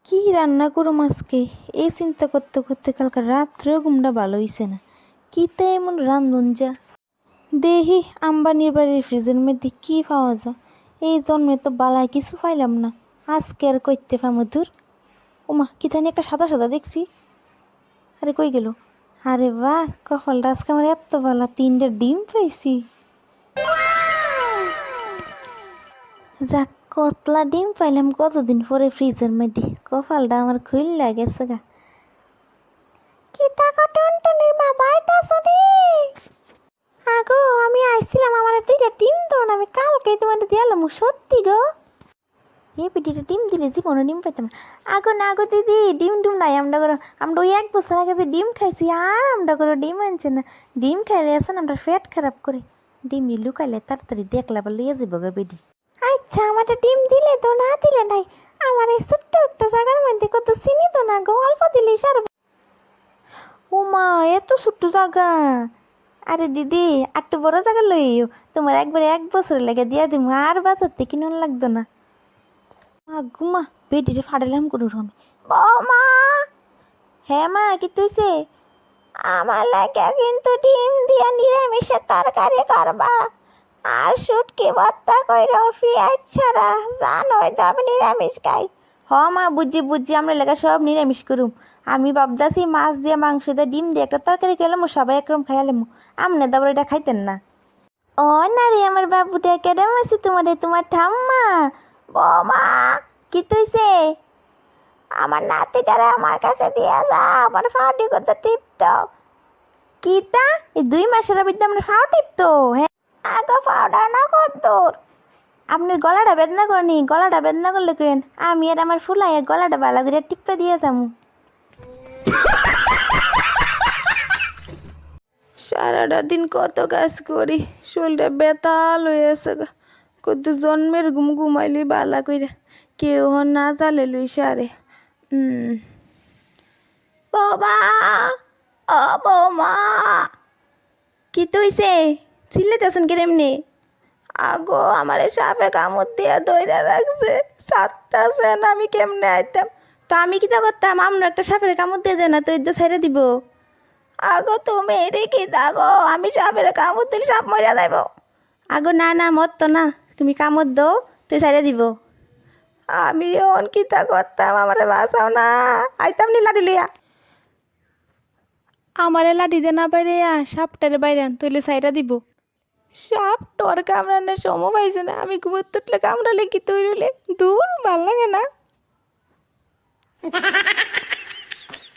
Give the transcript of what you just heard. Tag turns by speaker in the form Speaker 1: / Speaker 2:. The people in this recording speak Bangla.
Speaker 1: কি রান্না করুম আজকে এই চিন্তা করতে করতে কালকে রাত্রেও ঘুমটা ভালো হইছে না। কিতা এমন রান্ধুন যা দেহি আম্বানির বাড়ির ফ্রিজের মধ্যে কি পাওয়া যায়। এই জন্মে তো বালায় কিছু পাইলাম না, আজকে আর কইতে পামো দূর। ওমা কিতানি একটা সাদা সাদা দেখছি, আরে কই গেল? আরে বাহ, কপালটা আজকে আমার এত ভালো, 3টা ডিম পাইছি। যাক, কতলা ডিম পাইলাম কতদিন পরে ফ্রিজের মধ্যে, কপালটা আমার খুইল্লা গেছে গা। কিতা গো টুনটুনির মা, বাইতাছো নি? আগো আমি আইছিলাম, আমার 2টা ডিম দাও না, আমি কালকেই তোমার দিলাম। সত্যি গো? এই পিটিটা ডিম দিলে জীবনে ডিম পাইতাম না। আগো না গো দিদি, ডিম নাই। আমরা ওই 1 বছর আগে যে ডিম খাইছি, আর আমরা করে ডিম আনছে না। ডিম খাইলে আছে না আমরা পেট খারাপ করে। ডিম লুকাইলে তাড়াতাড়ি দেখলা বা লইয়া যাবো গা বেডি। আচ্ছা আমাদের ডিম দিলে তো, না দিলে নাই। আমার এই ছোট্ট একটা জায়গার মধ্যে কত চিনি তো না গো, অল্প দিলেই সার। ও মা, এত ছোট্ট জায়গা? আরে দিদি একটু বড় জায়গা লইও, তোমার একবারে 1 বছর লেগে দিয়া দিব, আর বাজার থেকে কিনুন লাগতো না। গুমা বেডিরে ফাড়ালাম কোনো রকমে। বৌমা! হ্যাঁ মা, কি তুইছে? আমার লাগে কিন্তু ডিম দিয়া নিরামিষের তরকারি করবা, আর শুটকি ভর্তা কইরা পেঁয়াজ ছাড়া, জানোই তো আমি নিরামিষ খাই। হ মা, বুঝছি আমরা লেখা সব নিরামিষ করুম। আমি ভাবদাছি মাছ দিয়ে মাংস দিয়ে ডিম দিয়ে একটা তরকারি খেলাম, সবাই একরকম খাইলাম। আমনে দাবার এটা খাইতেন না। ও না রে, আমার বাবুটা কেডাম আছে তোমার ঠাম্মা। বৌমা কি তুইছে? আমার নাতিটারে আমার কাছে দিয়ে যা, আমার ফাউটি করতে টিপতো। কিতা এই 2 মাসের বিদ্যা আমরা ফাও টিপতো? হ্যাঁ আগো ফাউডা না কদ্দুর। আপনার গলাটা বেদনা করনি, গলাটা বেদনা করলে কেন আমি আর আমার ফুলাই গলাটা ভালো করে টিপে দিয়ে যাবো। সারাটা দিন কত কাজ করি, শরীরটা বেতাল হয়ে আছে গা। কত জন্মের ঘুমাইলি বালা কইরা, কেউ না জালে লই সারে। বাবা, ও বৌমা! কি তৈছে? চিল্লাইতেছেন কেমনি? আগো আমার সাপে কামড় দিয়া দইরা রাখছে, সাতটাছেন, আমি কেমনে আইতাম? তো আমি কিতা করতাম? আমরা একটা সাপের কামড় দিয়ে দেয় না তো ইদ্যা ছাইড়া দিব। আগো তুমি এরে কি দাগো, আমি সাপের কামড় দিলে সাপ মরিয়া যাইব। আগো না মরতো না, তুমি কামড় দাও তুই ছাইড়া দিব। আমি অন কিতা করতাম, আমারে বাঁচাও না, আইতাম নি লাঠি লইয়া। আমারে লাঠি দে না বাইরে, সাপটারে বাইরে তৈলে ছাইড়া দিব। সাপ তোর কামড়ানোর সময় পাইছে না, আমি ঘুমোর তুটলে কামড়ালে কি তৈরি হলে দূর, ভাল লাগে না।